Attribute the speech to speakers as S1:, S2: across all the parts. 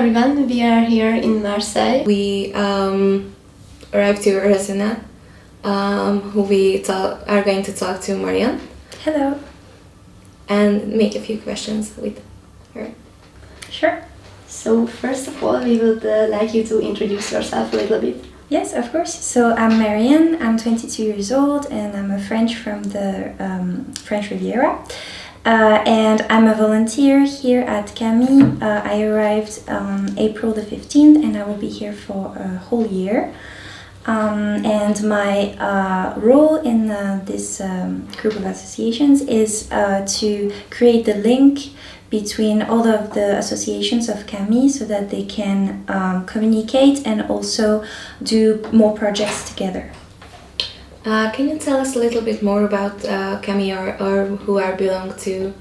S1: everyone, we are here in Marseille.
S2: We arrived to Eurasia Net, who are going to talk to Marianne.
S3: Hello.
S2: And make a few questions with her.
S3: Sure.
S1: So first of all, we would like you to introduce yourself a little bit.
S3: Yes, of course. So I'm Marianne, I'm 22 years old and I'm a French from the French Riviera. And I'm a volunteer here at CAMI. I arrived on April the 15th and I will be here for a whole year. And my role in this group of associations is to create the link between all of the associations of CAMI so that they can communicate and also do more projects together.
S2: Can you tell us a little bit more about CAMI or who are belong to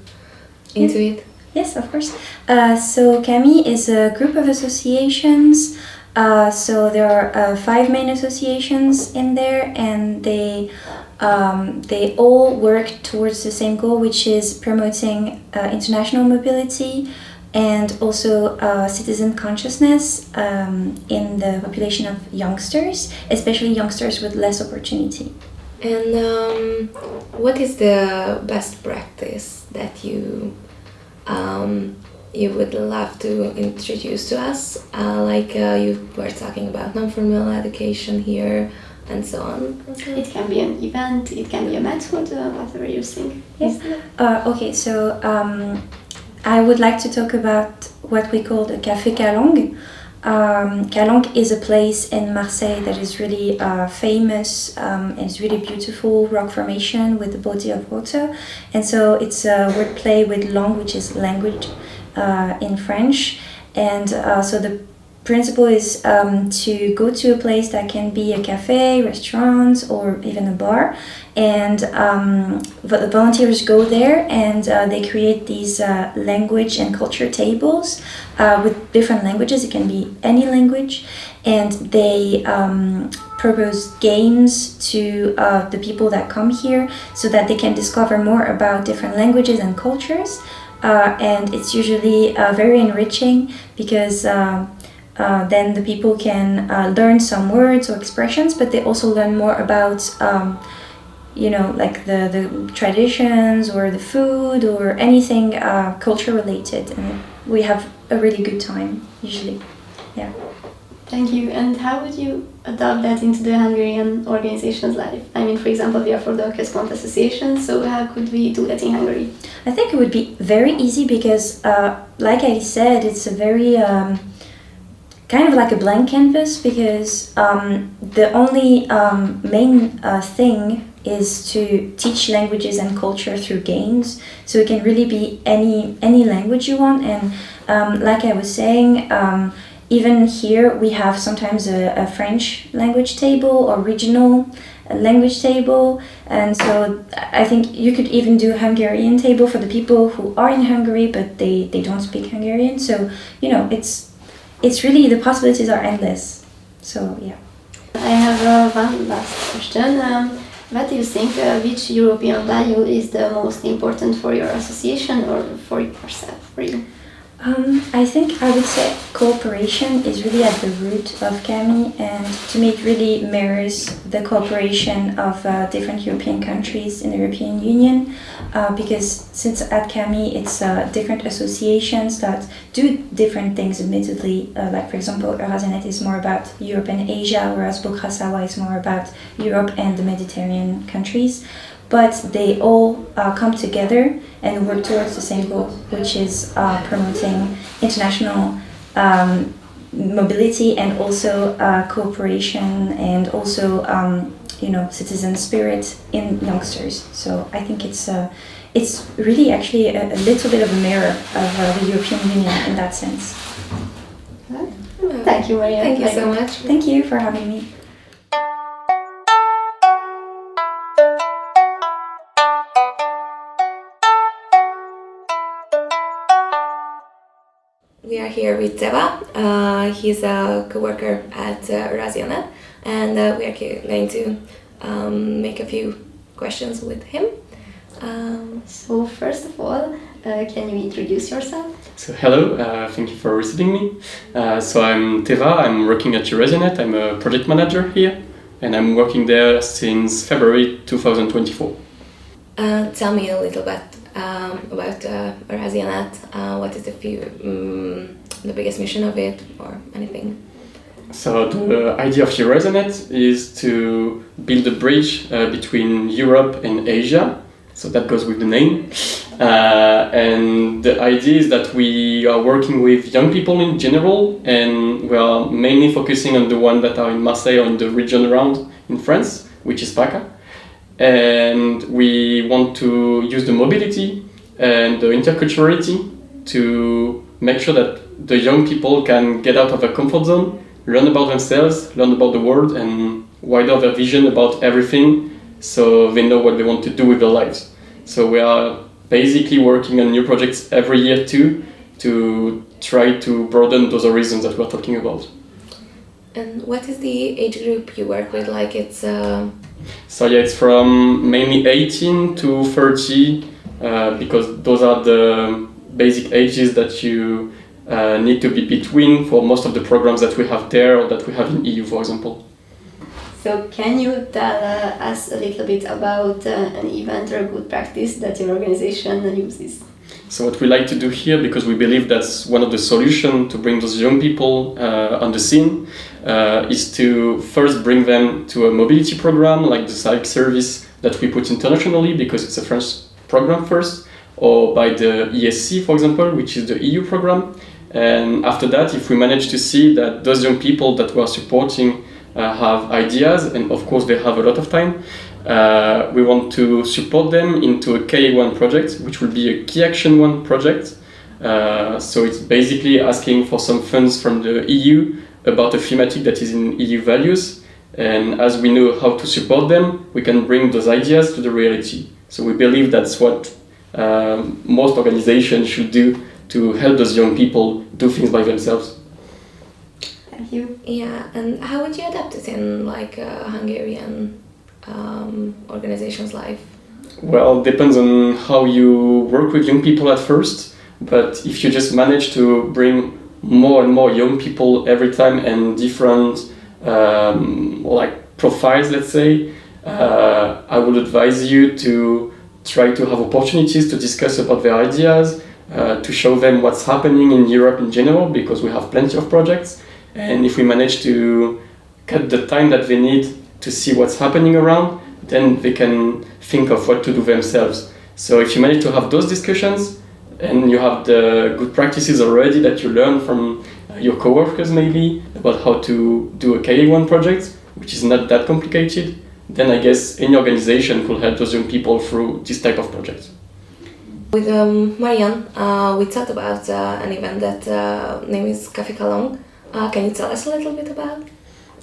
S2: into it?
S3: Yes, of course. So CAMI is a group of associations. So there are 5 main associations in there, and they all work towards the same goal, which is promoting international mobility and also citizen consciousness in the population of youngsters, especially youngsters with less opportunity.
S2: And what is the best practice that you would love to introduce to us? You were talking about non-formal education here and so on.
S1: It can be an event, it can be a method, whatever you think.
S3: Yes. Okay, so I would like to talk about what we call the Café Calong. Calong is a place in Marseille that is really famous. It's really beautiful rock formation with a body of water. And so it's a wordplay with langue, which is language in French. And so the principle is to go to a place that can be a cafe, restaurant, or even a bar. And the volunteers go there and they create these language and culture tables with different languages. It can be any language. And they propose games to the people that come here so that they can discover more about different languages and cultures. And it's usually very enriching because then the people can learn some words or expressions, but they also learn more about like the traditions or the food or anything culture related, and we have a really good time usually. Yeah.
S1: Thank you. And how would you adopt that into the Hungarian organization's life? I mean, for example, we are for the Központ Association, so how could we do that in Hungary?
S3: I think it would be very easy because, like I said, it's a very kind of like a blank canvas, because the only main thing is to teach languages and culture through games. So it can really be any language you want. And like I was saying, even here we have sometimes a French language table or regional language table. And so I think you could even do a Hungarian table for the people who are in Hungary but they don't speak Hungarian. So, it's really, the possibilities are endless. So, yeah.
S1: I have one last question. What do you think, which European value is the most important for your association or for yourself, for you?
S3: I think I would say cooperation is really at the root of CAMI, and to me it really mirrors the cooperation of different European countries in the European Union, because since at CAMI it's different associations that do different things admittedly, like for example Eurasia Net is more about Europe and Asia, whereas Bokrasawa is more about Europe and the Mediterranean countries. But they all come together and work towards the same goal, which is promoting international mobility and also cooperation and also citizen spirit in youngsters. So I think it's really actually a little bit of a mirror of the European Union in that sense.
S1: Thank you, Maria.
S2: Thank you so much.
S3: Thank you for having me.
S2: We are here with Teva. He's a co-worker at Eurasia Net, and we are going to make a few questions with him.
S1: So first of all, can you introduce yourself?
S4: So hello, thank you for receiving me. So I'm Teva, I'm working at Eurasia Net, I'm a project manager here, and I'm working there since February 2024.
S2: Tell me a little bit about Eurasia Net. What is the biggest mission of it, or anything?
S4: So the idea of Eurasia Net is to build a bridge between Europe and Asia. So that goes with the name. And the idea is that we are working with young people in general, and we are mainly focusing on the ones that are in Marseille or in the region around in France, which is PACA. And we want to use the mobility and the interculturality to make sure that the young people can get out of their comfort zone, learn about themselves, learn about the world, and widen their vision about everything, so they know what they want to do with their lives. So we are basically working on new projects every year too, to try to broaden those horizons that we're talking about.
S2: And what is the age group you work with? Like it's
S4: So yeah, it's from mainly 18 to 30, because those are the basic ages that you need to be between for most of the programs that we have there or that we have in EU, for example.
S1: So can you tell us a little bit about an event or good practice that your organization uses?
S4: So what we like to do here, because we believe that's one of the solutions to bring those young people on the scene, is to first bring them to a mobility program like the cycle service that we put internationally, because it's a French program first, or by the ESC, for example, which is the EU program. And after that, if we manage to see that those young people that we are supporting have ideas, and of course they have a lot of time, we want to support them into a KA1 project, which will be a Key Action 1 project. So it's basically asking for some funds from the EU about a thematic that is in EU values. And as we know how to support them, we can bring those ideas to the reality. So we believe that's what most organizations should do to help those young people do things by themselves.
S1: Thank you.
S2: Yeah, and how would you adapt it in like a Hungarian organization's life?
S4: Well, it depends on how you work with young people at first, but if you just manage to bring more and more young people every time and different like profiles, let's say, I would advise you to try to have opportunities to discuss about their ideas, to show them what's happening in Europe in general, because we have plenty of projects. And if we manage to cut the time that they need to see what's happening around, then they can think of what to do themselves. So if you manage to have those discussions, and you have the good practices already that you learn from your coworkers maybe, about how to do a KA1 project, which is not that complicated, then I guess any organization could help those young people through this type of project.
S2: With Marianne, we talked about an event that name is Café Kalong. Can you tell us a little bit about?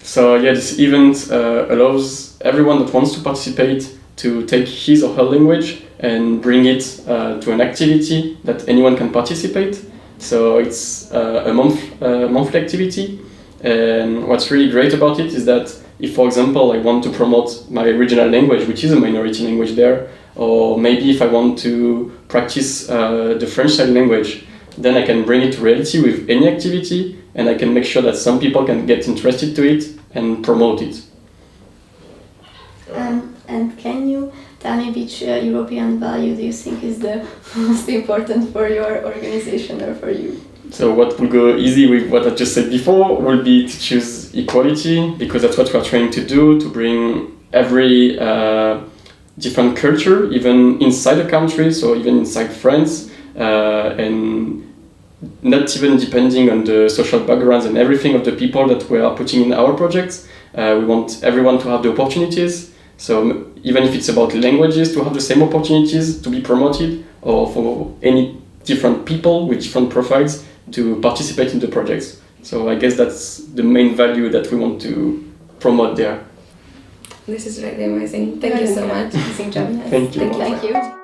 S4: So yeah, this event allows everyone that wants to participate to take his or her language and bring it to an activity that anyone can participate. So it's a monthly activity, and what's really great about it is that if, for example, I want to promote my regional language, which is a minority language there, or maybe if I want to practice the French sign language, then I can bring it to reality with any activity, and I can make sure that some people can get interested to it and promote it.
S1: And can you tell me which European value do you think is the most important for your organization or for you?
S4: So what will go easy with what I just said before will be to choose equality, because that's what we're trying to do, to bring every different culture, even inside the country, so even inside France, and not even depending on the social backgrounds and everything of the people that we are putting in our projects. We want everyone to have the opportunities. So even if it's about languages, to have the same opportunities to be promoted, or for any different people with different profiles to participate in the projects. So I guess that's the main value that we want to promote there.
S2: This is really amazing. Thank you so much.
S1: Amazing job.
S4: Thank you.
S1: Thank you.